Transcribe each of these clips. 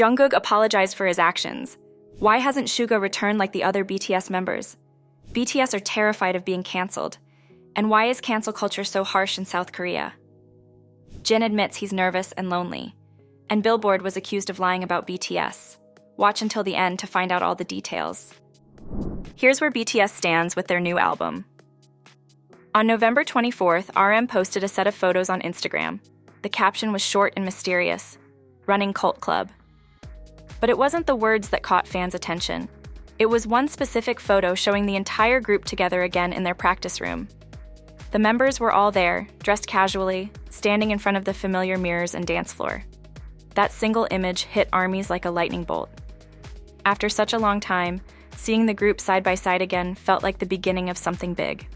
Jungkook apologized for his actions. Why hasn't Suga returned like the other BTS members? BTS are terrified of being cancelled. And why is cancel culture so harsh in South Korea? Jin admits he's nervous and lonely. And Billboard was accused of lying about BTS. Watch until the end to find out all the details. Here's where BTS stands with their new album. On November 24th, RM posted a set of photos on Instagram. The caption was short and mysterious, "Running Cult Club." But it wasn't the words that caught fans' attention. It was one specific photo showing the entire group together again in their practice room. The members were all there, dressed casually, standing in front of the familiar mirrors and dance floor. That single image hit ARMYs like a lightning bolt. After such a long time, seeing the group side by side again felt like the beginning of something big.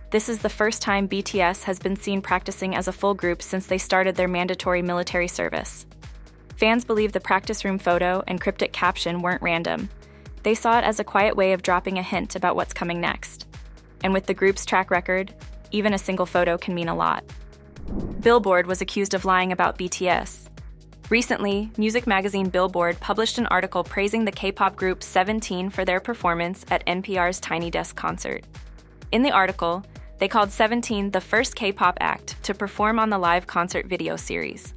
This is the first time BTS has been seen practicing as a full group since they started their mandatory military service. Fans believe the practice room photo and cryptic caption weren't random. They saw it as a quiet way of dropping a hint about what's coming next. And with the group's track record, even a single photo can mean a lot. Billboard was accused of lying about BTS. Recently, music magazine Billboard published an article praising the K-pop group 17 for their performance at NPR's Tiny Desk concert. In the article, they called 17 the first K-pop act to perform on the live concert video series.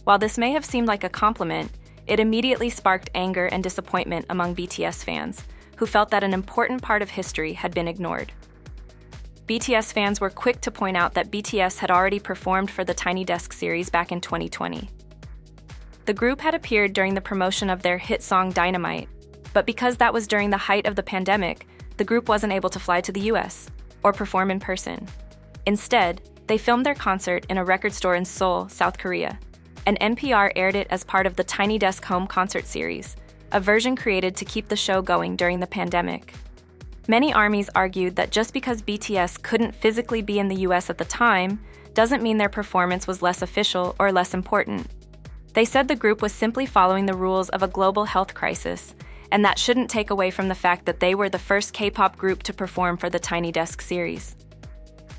While this may have seemed like a compliment, it immediately sparked anger and disappointment among BTS fans, who felt that an important part of history had been ignored. BTS fans were quick to point out that BTS had already performed for the Tiny Desk series back in 2020. The group had appeared during the promotion of their hit song Dynamite, but because that was during the height of the pandemic, the group wasn't able to fly to the US or perform in person. Instead, they filmed their concert in a record store in Seoul, South Korea, and NPR aired it as part of the Tiny Desk Home Concert Series, a version created to keep the show going during the pandemic. Many ARMYs argued that just because BTS couldn't physically be in the US at the time, doesn't mean their performance was less official or less important. They said the group was simply following the rules of a global health crisis, and that shouldn't take away from the fact that they were the first K-pop group to perform for the Tiny Desk series.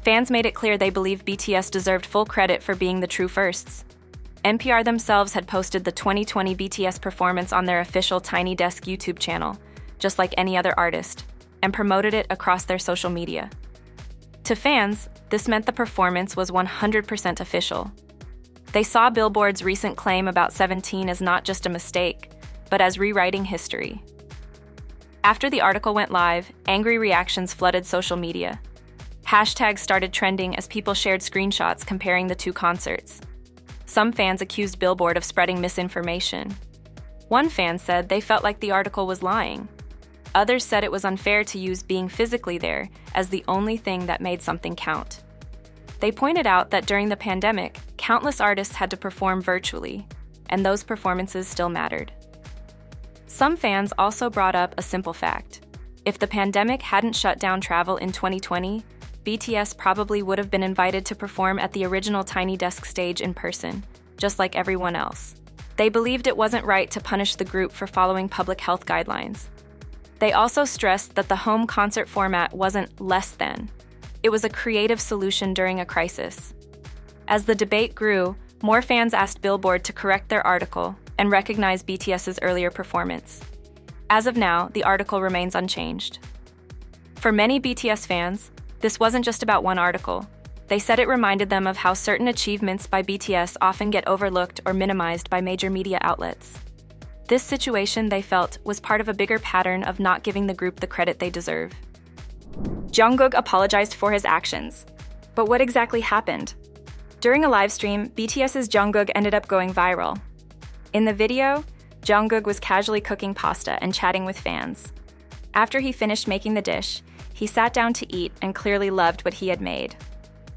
Fans made it clear they believed BTS deserved full credit for being the true firsts. NPR themselves had posted the 2020 BTS performance on their official Tiny Desk YouTube channel, just like any other artist, and promoted it across their social media. To fans, this meant the performance was 100% official. They saw Billboard's recent claim about 17 as not just a mistake, but as rewriting history. After the article went live, angry reactions flooded social media. Hashtags started trending as people shared screenshots comparing the two concerts. Some fans accused Billboard of spreading misinformation. One fan said they felt like the article was lying. Others said it was unfair to use being physically there as the only thing that made something count. They pointed out that during the pandemic, countless artists had to perform virtually, and those performances still mattered. Some fans also brought up a simple fact. If the pandemic hadn't shut down travel in 2020, BTS probably would have been invited to perform at the original Tiny Desk stage in person, just like everyone else. They believed it wasn't right to punish the group for following public health guidelines. They also stressed that the home concert format wasn't less than. It was a creative solution during a crisis. As the debate grew, more fans asked Billboard to correct their article and recognize BTS's earlier performance. As of now, the article remains unchanged. For many BTS fans, this wasn't just about one article. They said it reminded them of how certain achievements by BTS often get overlooked or minimized by major media outlets. This situation, they felt, was part of a bigger pattern of not giving the group the credit they deserve. Jungkook apologized for his actions. But what exactly happened? During a live stream, BTS's Jungkook ended up going viral. In the video, Jungkook was casually cooking pasta and chatting with fans. After he finished making the dish, he sat down to eat and clearly loved what he had made.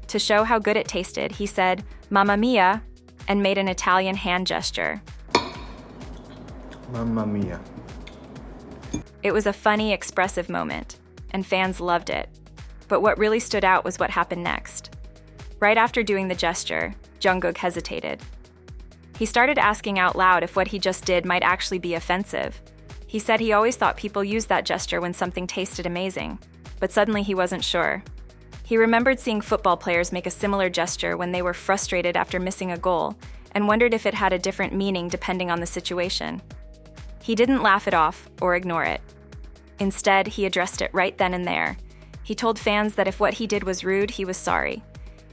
To show how good it tasted, he said, "Mamma mia," and made an Italian hand gesture. Mamma mia. It was a funny, expressive moment, and fans loved it. But what really stood out was what happened next. Right after doing the gesture, Jungkook hesitated. He started asking out loud if what he just did might actually be offensive. He said he always thought people used that gesture when something tasted amazing, but suddenly he wasn't sure. He remembered seeing football players make a similar gesture when they were frustrated after missing a goal, and wondered if it had a different meaning depending on the situation. He didn't laugh it off or ignore it. Instead, he addressed it right then and there. He told fans that if what he did was rude, he was sorry.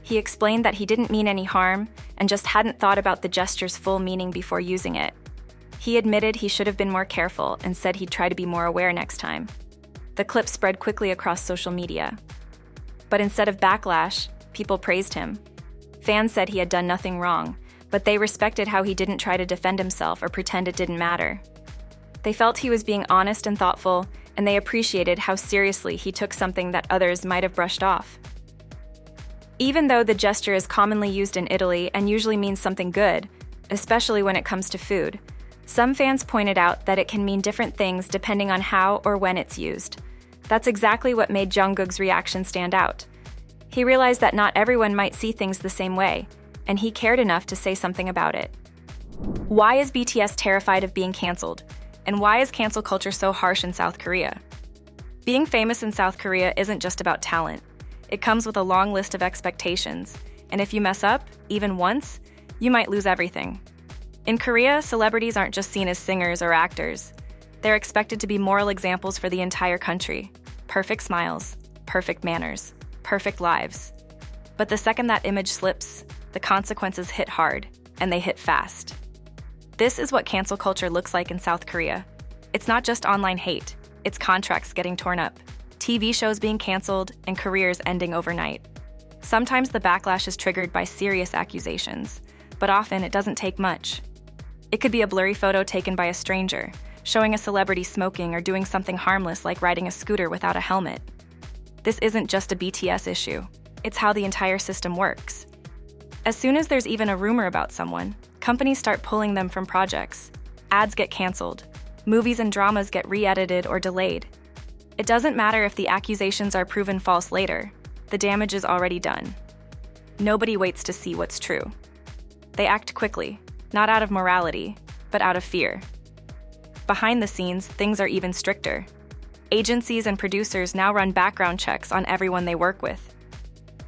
He explained that he didn't mean any harm and just hadn't thought about the gesture's full meaning before using it. He admitted he should have been more careful and said he'd try to be more aware next time. The clip spread quickly across social media. But instead of backlash, people praised him. Fans said he had done nothing wrong, but they respected how he didn't try to defend himself or pretend it didn't matter. They felt he was being honest and thoughtful, and they appreciated how seriously he took something that others might have brushed off. Even though the gesture is commonly used in Italy and usually means something good, especially when it comes to food, some fans pointed out that it can mean different things depending on how or when it's used. That's exactly what made Jungkook's reaction stand out. He realized that not everyone might see things the same way, and he cared enough to say something about it. Why is BTS terrified of being cancelled? And why is cancel culture so harsh in South Korea? Being famous in South Korea isn't just about talent. It comes with a long list of expectations, and if you mess up, even once, you might lose everything. In Korea, celebrities aren't just seen as singers or actors. They're expected to be moral examples for the entire country. Perfect smiles, perfect manners, perfect lives. But the second that image slips, the consequences hit hard, and they hit fast. This is what cancel culture looks like in South Korea. It's not just online hate, it's contracts getting torn up, TV shows being canceled, and careers ending overnight. Sometimes the backlash is triggered by serious accusations, but often it doesn't take much. It could be a blurry photo taken by a stranger, showing a celebrity smoking or doing something harmless like riding a scooter without a helmet. This isn't just a BTS issue, it's how the entire system works. As soon as there's even a rumor about someone, companies start pulling them from projects. Ads get canceled. Movies and dramas get re-edited or delayed. It doesn't matter if the accusations are proven false later. The damage is already done. Nobody waits to see what's true. They act quickly, not out of morality, but out of fear. Behind the scenes, things are even stricter. Agencies and producers now run background checks on everyone they work with.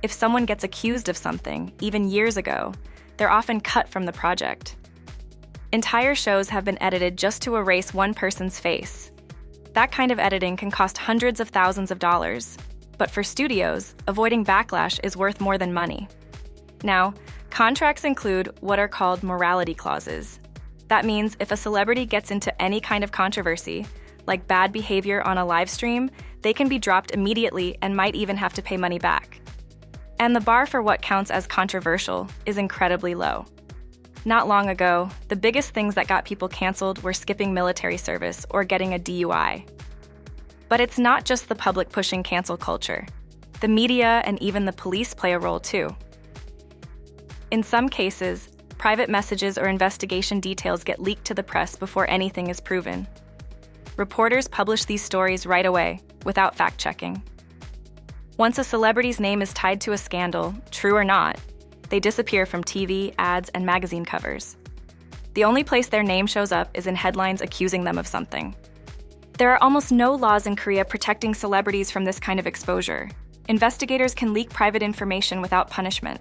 If someone gets accused of something, even years ago, they're often cut from the project. Entire shows have been edited just to erase one person's face. That kind of editing can cost hundreds of thousands of dollars. But for studios, avoiding backlash is worth more than money. Now, contracts include what are called morality clauses. That means if a celebrity gets into any kind of controversy, like bad behavior on a live stream, they can be dropped immediately and might even have to pay money back. And the bar for what counts as controversial is incredibly low. Not long ago, the biggest things that got people canceled were skipping military service or getting a DUI. But it's not just the public pushing cancel culture. The media and even the police play a role too. In some cases, private messages or investigation details get leaked to the press before anything is proven. Reporters publish these stories right away, without fact-checking. Once a celebrity's name is tied to a scandal, true or not, they disappear from TV, ads, and magazine covers. The only place their name shows up is in headlines accusing them of something. There are almost no laws in Korea protecting celebrities from this kind of exposure. Investigators can leak private information without punishment.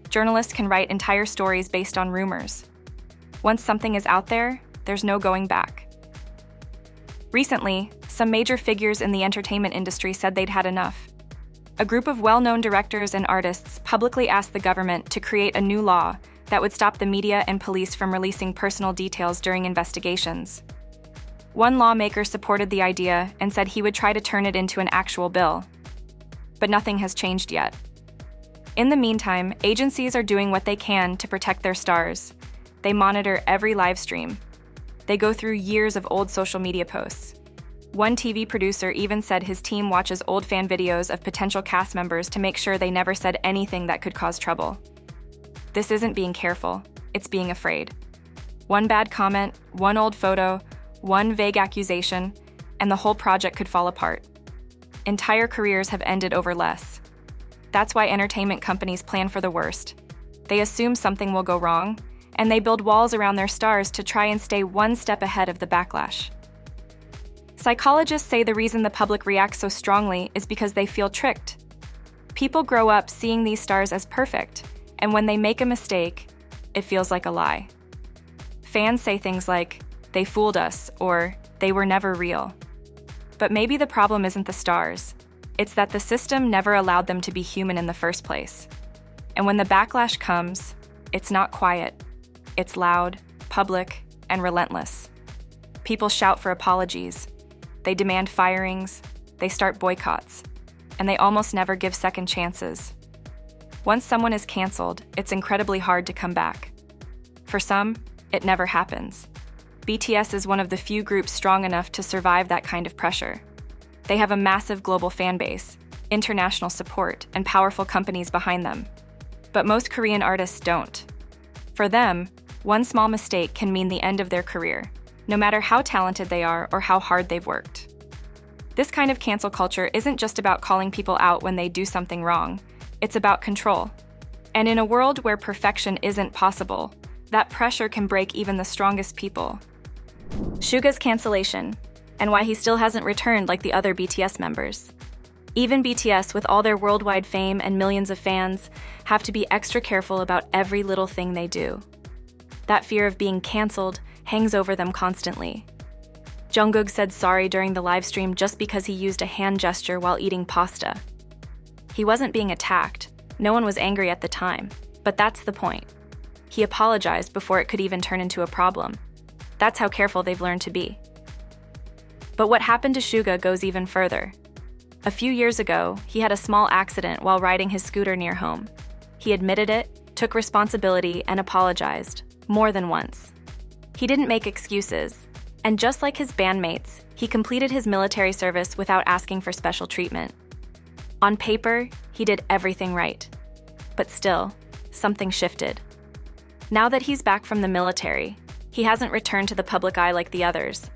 Journalists can write entire stories based on rumors. Once something is out there, there's no going back. Recently, some major figures in the entertainment industry said they'd had enough. A group of well-known directors and artists publicly asked the government to create a new law that would stop the media and police from releasing personal details during investigations. One lawmaker supported the idea and said he would try to turn it into an actual bill. But nothing has changed yet. In the meantime, agencies are doing what they can to protect their stars. They monitor every live stream. They go through years of old social media posts. One TV producer even said his team watches old fan videos of potential cast members to make sure they never said anything that could cause trouble. This isn't being careful, it's being afraid. One bad comment, one old photo, one vague accusation, and the whole project could fall apart. Entire careers have ended over less. That's why entertainment companies plan for the worst. They assume something will go wrong, and they build walls around their stars to try and stay one step ahead of the backlash. Psychologists say the reason the public reacts so strongly is because they feel tricked. People grow up seeing these stars as perfect, and when they make a mistake, it feels like a lie. Fans say things like, "They fooled us," or "They were never real." But maybe the problem isn't the stars. It's that the system never allowed them to be human in the first place. And when the backlash comes, it's not quiet. It's loud, public, and relentless. People shout for apologies. They demand firings. They start boycotts. And they almost never give second chances. Once someone is canceled, it's incredibly hard to come back. For some, it never happens. BTS is one of the few groups strong enough to survive that kind of pressure. They have a massive global fan base, international support, and powerful companies behind them. But most Korean artists don't. For them, one small mistake can mean the end of their career, no matter how talented they are or how hard they've worked. This kind of cancel culture isn't just about calling people out when they do something wrong. It's about control. And in a world where perfection isn't possible, that pressure can break even the strongest people. Suga's cancellation, and why he still hasn't returned like the other BTS members. Even BTS, with all their worldwide fame and millions of fans, have to be extra careful about every little thing they do. That fear of being canceled hangs over them constantly. Jungkook said sorry during the live stream just because he used a hand gesture while eating pasta. He wasn't being attacked. No one was angry at the time, but that's the point. He apologized before it could even turn into a problem. That's how careful they've learned to be. But what happened to Suga goes even further. A few years ago, he had a small accident while riding his scooter near home. He admitted it, took responsibility, and apologized, more than once. He didn't make excuses, and just like his bandmates, he completed his military service without asking for special treatment. On paper, he did everything right. But still, something shifted. Now that he's back from the military, he hasn't returned to the public eye like the others.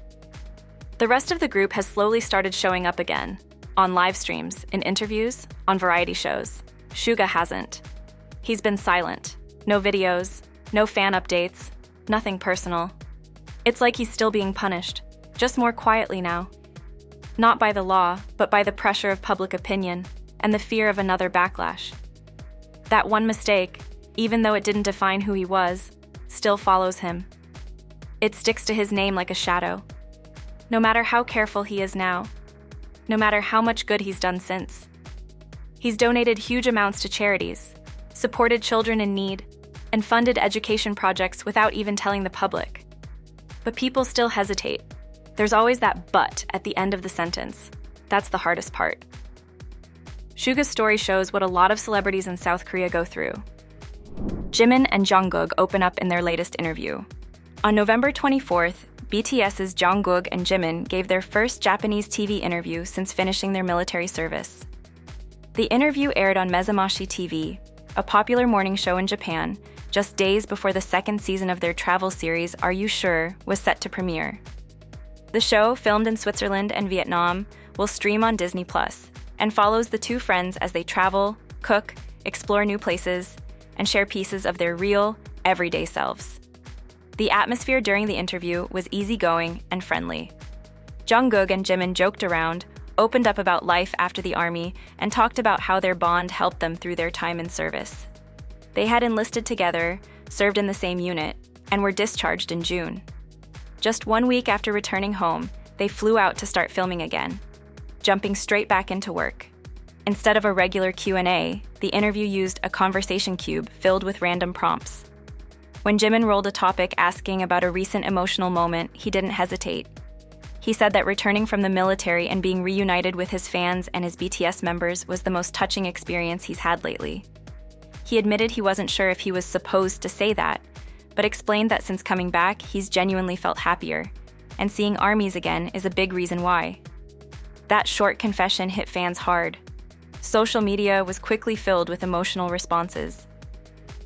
The rest of the group has slowly started showing up again, on live streams, in interviews, on variety shows. Suga hasn't. He's been silent. No videos, no fan updates, nothing personal. It's like he's still being punished, just more quietly now. Not by the law, but by the pressure of public opinion and the fear of another backlash. That one mistake, even though it didn't define who he was, still follows him. It sticks to his name like a shadow. No matter how careful he is now, no matter how much good he's done since. He's donated huge amounts to charities, supported children in need, and funded education projects without even telling the public. But people still hesitate. There's always that "but" at the end of the sentence. That's the hardest part. Suga's story shows what a lot of celebrities in South Korea go through. Jimin and Jungkook open up in their latest interview. On November 24th, BTS's Jungkook and Jimin gave their first Japanese TV interview since finishing their military service. The interview aired on Mezamashi TV, a popular morning show in Japan, just days before the second season of their travel series Are You Sure was set to premiere. The show, filmed in Switzerland and Vietnam, will stream on Disney+ and follows the two friends as they travel, cook, explore new places, and share pieces of their real, everyday selves. The atmosphere during the interview was easygoing and friendly. Jungkook and Jimin joked around, opened up about life after the army, and talked about how their bond helped them through their time in service. They had enlisted together, served in the same unit, and were discharged in June. Just 1 week after returning home, they flew out to start filming again, jumping straight back into work. Instead of a regular Q&A, the interview used a conversation cube filled with random prompts. When Jimin rolled a topic asking about a recent emotional moment, he didn't hesitate. He said that returning from the military and being reunited with his fans and his BTS members was the most touching experience he's had lately. He admitted he wasn't sure if he was supposed to say that, but explained that since coming back, he's genuinely felt happier, and seeing armies again is a big reason why. That short confession hit fans hard. Social media was quickly filled with emotional responses.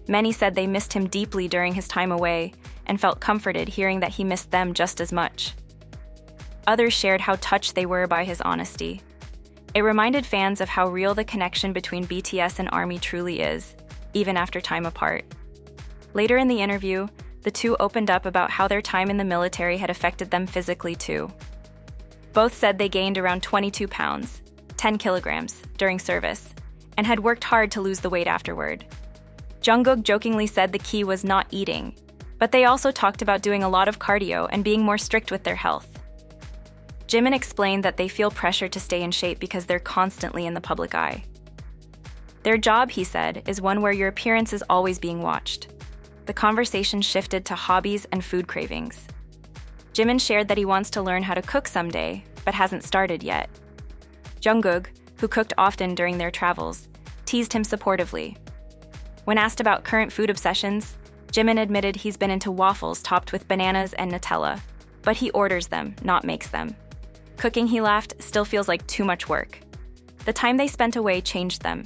Many said they missed him deeply during his time away and felt comforted hearing that he missed them just as much. Others shared how touched they were by his honesty. It reminded fans of how real the connection between BTS and ARMY truly is, even after time apart. Later in the interview, the two opened up about how their time in the military had affected them physically too. Both said they gained around 22 pounds, 10 kilograms, during service, and had worked hard to lose the weight afterward. Jungkook jokingly said the key was not eating, but they also talked about doing a lot of cardio and being more strict with their health. Jimin explained that they feel pressure to stay in shape because they're constantly in the public eye. Their job, he said, is one where your appearance is always being watched. The conversation shifted to hobbies and food cravings. Jimin shared that he wants to learn how to cook someday, but hasn't started yet. Jungkook, who cooked often during their travels, teased him supportively. When asked about current food obsessions, Jimin admitted he's been into waffles topped with bananas and Nutella, but he orders them, not makes them. Cooking, he laughed, still feels like too much work. The time they spent away changed them.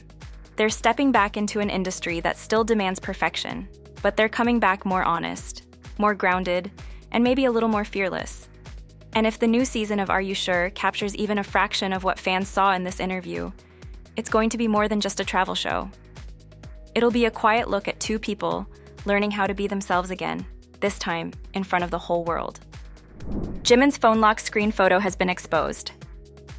They're stepping back into an industry that still demands perfection, but they're coming back more honest, more grounded, and maybe a little more fearless. And if the new season of Are You Sure captures even a fraction of what fans saw in this interview, it's going to be more than just a travel show. It'll be a quiet look at two people learning how to be themselves again, this time in front of the whole world. Jimin's phone lock screen photo has been exposed.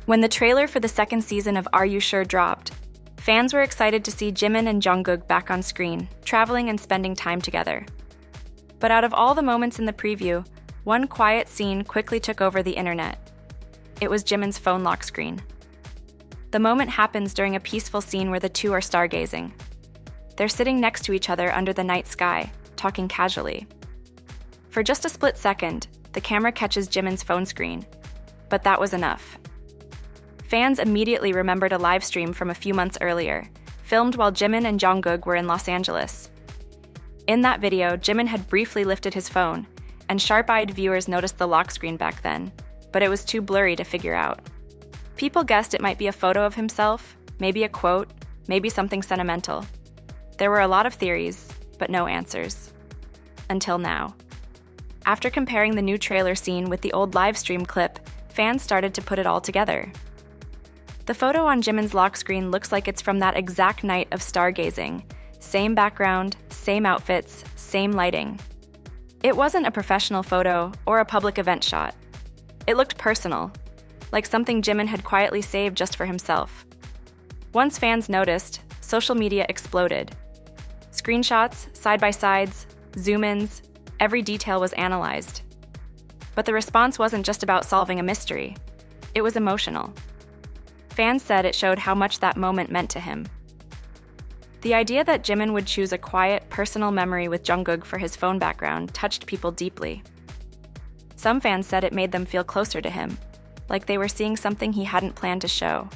When the trailer for the second season of Are You Sure dropped, fans were excited to see Jimin and Jungkook back on screen, traveling and spending time together. But out of all the moments in the preview, one quiet scene quickly took over the internet. It was Jimin's phone lock screen. The moment happens during a peaceful scene where the two are stargazing. They're sitting next to each other under the night sky, talking casually. For just a split second, the camera catches Jimin's phone screen, but that was enough. Fans immediately remembered a live stream from a few months earlier, filmed while Jimin and Jungkook were in Los Angeles. In that video, Jimin had briefly lifted his phone, and sharp-eyed viewers noticed the lock screen back then, but it was too blurry to figure out. People guessed it might be a photo of himself, maybe a quote, maybe something sentimental. There were a lot of theories, but no answers. Until now. After comparing the new trailer scene with the old live stream clip, fans started to put it all together. The photo on Jimin's lock screen looks like it's from that exact night of stargazing. Same background, same outfits, same lighting. It wasn't a professional photo or a public event shot. It looked personal, like something Jimin had quietly saved just for himself. Once fans noticed, social media exploded. Screenshots, side-by-sides, zoom-ins, every detail was analyzed. But the response wasn't just about solving a mystery. It was emotional. Fans said it showed how much that moment meant to him. The idea that Jimin would choose a quiet, personal memory with Jungkook for his phone background touched people deeply. Some fans said it made them feel closer to him, like they were seeing something he hadn't planned to show.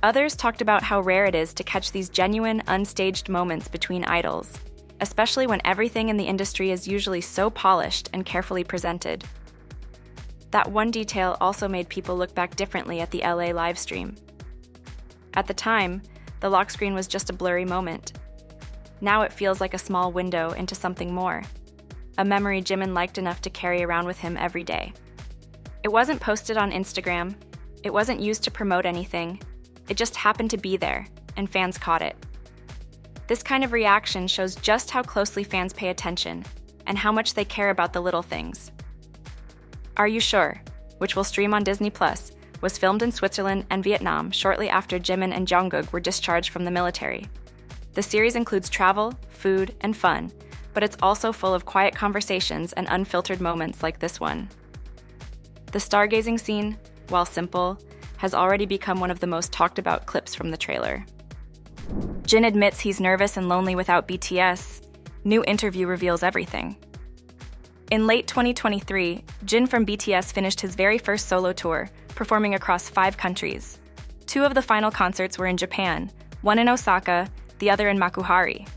Others talked about how rare it is to catch these genuine, unstaged moments between idols, especially when everything in the industry is usually so polished and carefully presented. That one detail also made people look back differently at the LA livestream. At the time, the lock screen was just a blurry moment. Now it feels like a small window into something more, a memory Jimin liked enough to carry around with him every day. It wasn't posted on Instagram, it wasn't used to promote anything, it just happened to be there, and fans caught it. This kind of reaction shows just how closely fans pay attention, and how much they care about the little things. Are You Sure?, which will stream on Disney+, was filmed in Switzerland and Vietnam shortly after Jimin and Jungkook were discharged from the military. The series includes travel, food, and fun, but it's also full of quiet conversations and unfiltered moments like this one. The stargazing scene, while simple, has already become one of the most talked about clips from the trailer. Jin admits he's nervous and lonely without BTS. New interview reveals everything. In late 2023, Jin from BTS finished his very first solo tour, performing across 5 countries. 2 of the final concerts were in Japan, one in Osaka, the other in Makuhari.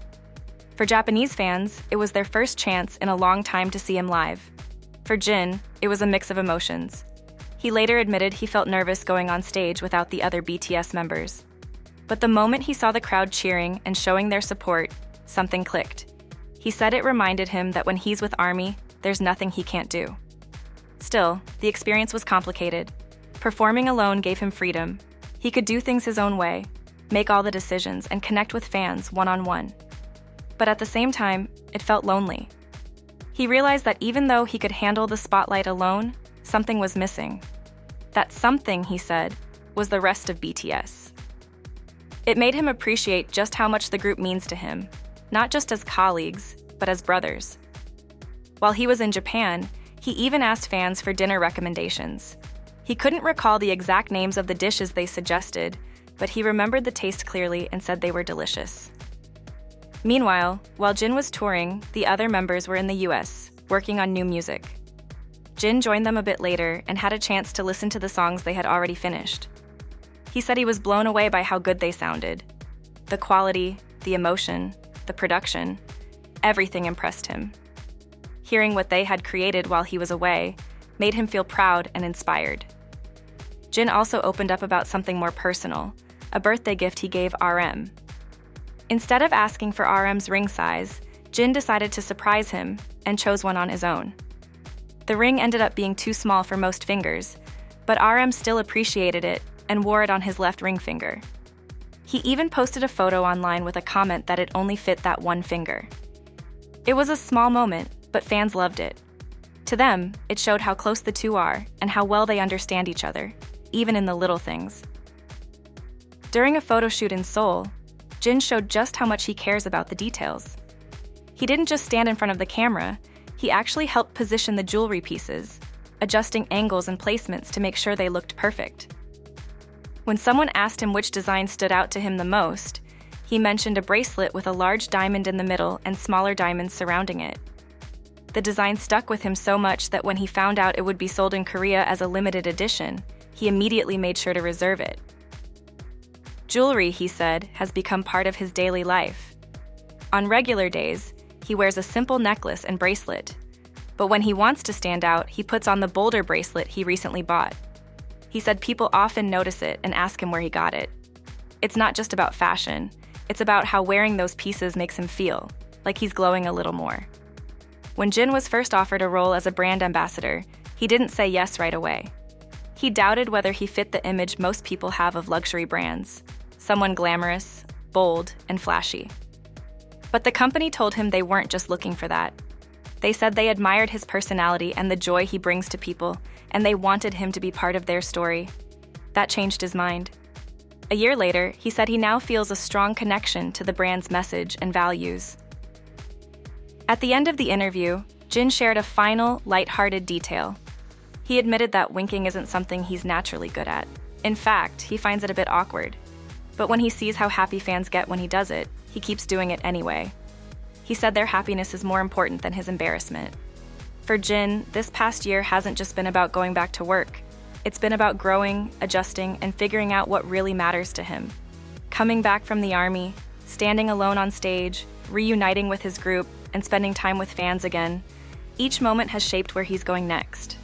For Japanese fans, it was their first chance in a long time to see him live. For Jin, it was a mix of emotions. He later admitted he felt nervous going on stage without the other BTS members. But the moment he saw the crowd cheering and showing their support, something clicked. He said it reminded him that when he's with ARMY, there's nothing he can't do. Still, the experience was complicated. Performing alone gave him freedom. He could do things his own way, make all the decisions, and connect with fans one-on-one. But at the same time, it felt lonely. He realized that even though he could handle the spotlight alone, something was missing. That something, he said, was the rest of BTS. It made him appreciate just how much the group means to him, not just as colleagues, but as brothers. While he was in Japan, he even asked fans for dinner recommendations. He couldn't recall the exact names of the dishes they suggested, but he remembered the taste clearly and said they were delicious. Meanwhile, while Jin was touring, the other members were in the US, working on new music. Jin joined them a bit later and had a chance to listen to the songs they had already finished. He said he was blown away by how good they sounded. The quality, the emotion, the production, everything impressed him. Hearing what they had created while he was away made him feel proud and inspired. Jin also opened up about something more personal, a birthday gift he gave RM. Instead of asking for RM's ring size, Jin decided to surprise him and chose one on his own. The ring ended up being too small for most fingers, but RM still appreciated it and wore it on his left ring finger. He even posted a photo online with a comment that it only fit that one finger. It was a small moment, but fans loved it. To them, it showed how close the two are and how well they understand each other, even in the little things. During a photo shoot in Seoul, Jin showed just how much he cares about the details. He didn't just stand in front of the camera, he actually helped position the jewelry pieces, adjusting angles and placements to make sure they looked perfect. When someone asked him which design stood out to him the most, he mentioned a bracelet with a large diamond in the middle and smaller diamonds surrounding it. The design stuck with him so much that when he found out it would be sold in Korea as a limited edition, he immediately made sure to reserve it. Jewelry, he said, has become part of his daily life. On regular days, he wears a simple necklace and bracelet, but when he wants to stand out, he puts on the bolder bracelet he recently bought. He said people often notice it and ask him where he got it. It's not just about fashion, it's about how wearing those pieces makes him feel, like he's glowing a little more. When Jin was first offered a role as a brand ambassador, he didn't say yes right away. He doubted whether he fit the image most people have of luxury brands, someone glamorous, bold, and flashy. But the company told him they weren't just looking for that. They said they admired his personality and the joy he brings to people, and they wanted him to be part of their story. That changed his mind. A year later, he said he now feels a strong connection to the brand's message and values. At the end of the interview, Jin shared a final, lighthearted detail. He admitted that winking isn't something he's naturally good at. In fact, he finds it a bit awkward. But when he sees how happy fans get when he does it, he keeps doing it anyway. He said their happiness is more important than his embarrassment. For Jin, this past year hasn't just been about going back to work. It's been about growing, adjusting, and figuring out what really matters to him. Coming back from the army, standing alone on stage, reuniting with his group, and spending time with fans again, each moment has shaped where he's going next.